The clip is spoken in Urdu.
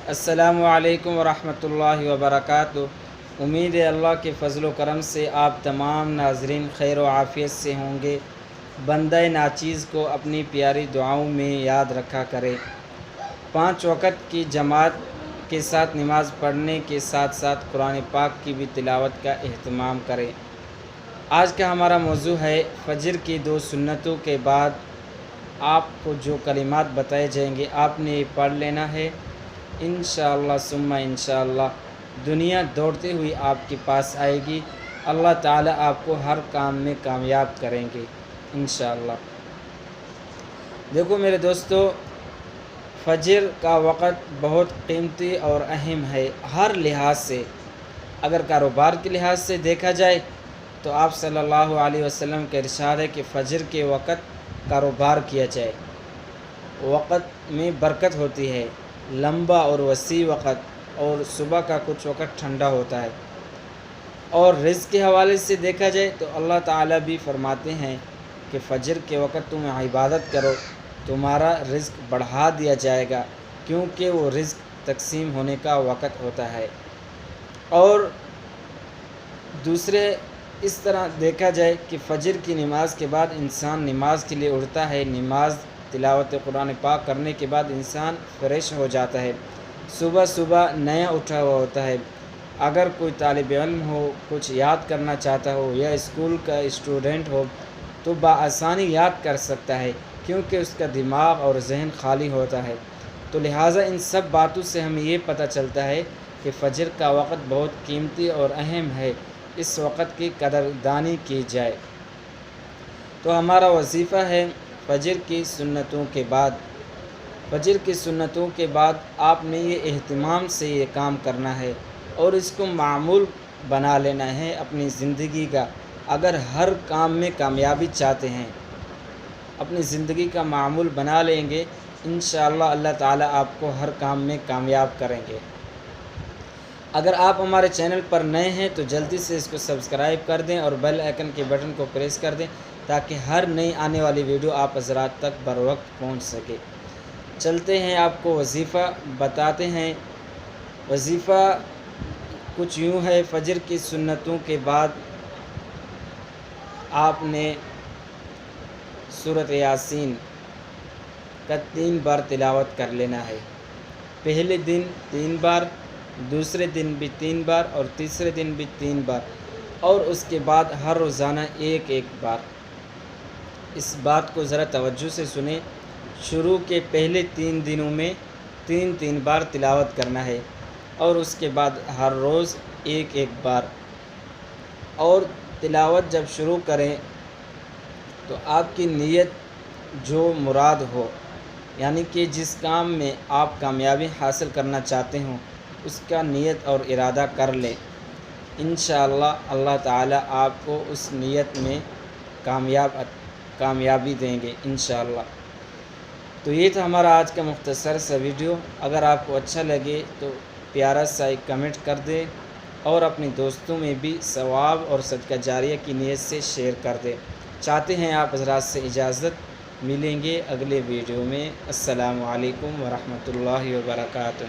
السلام علیکم ورحمۃ اللہ وبرکاتہ۔ امید ہے اللہ کے فضل و کرم سے آپ تمام ناظرین خیر و عافیت سے ہوں گے۔ بندہ ناچیز کو اپنی پیاری دعاؤں میں یاد رکھا کرے۔ 5 وقت کی جماعت کے ساتھ نماز پڑھنے کے ساتھ ساتھ قرآن پاک کی بھی تلاوت کا اہتمام کرے۔ آج کا ہمارا موضوع ہے فجر کی 2 سنتوں کے بعد آپ کو جو کلمات بتائے جائیں گے آپ نے یہ پڑھ لینا ہے۔ انشاءاللہ ثم انشاءاللہ دنیا دوڑتے ہوئی آپ کے پاس آئے گی۔ اللہ تعالیٰ آپ کو ہر کام میں کامیاب کریں گے انشاءاللہ۔ دیکھو میرے دوستو، فجر کا وقت بہت قیمتی اور اہم ہے ہر لحاظ سے۔ اگر کاروبار کے لحاظ سے دیکھا جائے تو آپ صلی اللہ علیہ وسلم کا ارشاد ہے کہ فجر کے وقت کاروبار کیا جائے۔ وقت میں برکت ہوتی ہے، لمبا اور وسیع وقت، اور صبح کا کچھ وقت ٹھنڈا ہوتا ہے۔ اور رزق کے حوالے سے دیکھا جائے تو اللہ تعالیٰ بھی فرماتے ہیں کہ فجر کے وقت تم عبادت کرو، تمہارا رزق بڑھا دیا جائے گا، کیونکہ وہ رزق تقسیم ہونے کا وقت ہوتا ہے۔ اور دوسرے اس طرح دیکھا جائے کہ فجر کی نماز کے بعد انسان نماز کے لیے اٹھتا ہے، نماز تلاوت قرآن پاک کرنے کے بعد انسان فریش ہو جاتا ہے، صبح صبح نیا اٹھا ہوا ہوتا ہے۔ اگر کوئی طالب علم ہو، کچھ یاد کرنا چاہتا ہو، یا اسکول کا اسٹوڈنٹ ہو تو بآسانی یاد کر سکتا ہے، کیونکہ اس کا دماغ اور ذہن خالی ہوتا ہے۔ تو لہٰذا ان سب باتوں سے ہمیں یہ پتہ چلتا ہے کہ فجر کا وقت بہت قیمتی اور اہم ہے، اس وقت کی قدردانی کی جائے۔ تو ہمارا وظیفہ ہے فجر کی سنتوں کے بعد آپ نے یہ اہتمام سے یہ کام کرنا ہے اور اس کو معمول بنا لینا ہے اپنی زندگی کا۔ اگر ہر کام میں کامیابی چاہتے ہیں، اپنی زندگی کا معمول بنا لیں گے، انشاءاللہ اللہ تعالیٰ آپ کو ہر کام میں کامیاب کریں گے۔ اگر آپ ہمارے چینل پر نئے ہیں تو جلدی سے اس کو سبسکرائب کر دیں اور بیل آئیکن کے بٹن کو پریس کر دیں تاکہ ہر نئی آنے والی ویڈیو آپ حضرات تک بروقت پہنچ سکے۔ چلتے ہیں آپ کو وظیفہ بتاتے ہیں۔ وظیفہ کچھ یوں ہے، فجر کی سنتوں کے بعد آپ نے سورۃ یاسین کا 3 بار تلاوت کر لینا ہے۔ پہلے دن 3 بار، دوسرے دن بھی 3 بار اور تیسرے دن بھی 3 بار، اور اس کے بعد ہر روزانہ ایک بار۔ اس بات کو ذرا توجہ سے سنیں، شروع کے پہلے 3 دنوں میں 3 بار تلاوت کرنا ہے، اور اس کے بعد ہر روز ایک بار۔ اور تلاوت جب شروع کریں تو آپ کی نیت جو مراد ہو، یعنی کہ جس کام میں آپ کامیابی حاصل کرنا چاہتے ہوں اس کا نیت اور ارادہ کر لیں۔ انشاءاللہ اللہ تعالیٰ آپ کو اس نیت میں کامیابی دیں گے انشاءاللہ۔ تو یہ تھا ہمارا آج کا مختصر سا ویڈیو۔ اگر آپ کو اچھا لگے تو پیارا سا ایک کمنٹ کر دیں اور اپنے دوستوں میں بھی ثواب اور صدقہ جاریہ کی نیت سے شیئر کر دیں۔ چاہتے ہیں آپ حضرات سے اجازت، ملیں گے اگلے ویڈیو میں۔ السلام علیکم ورحمۃ اللہ وبرکاتہ۔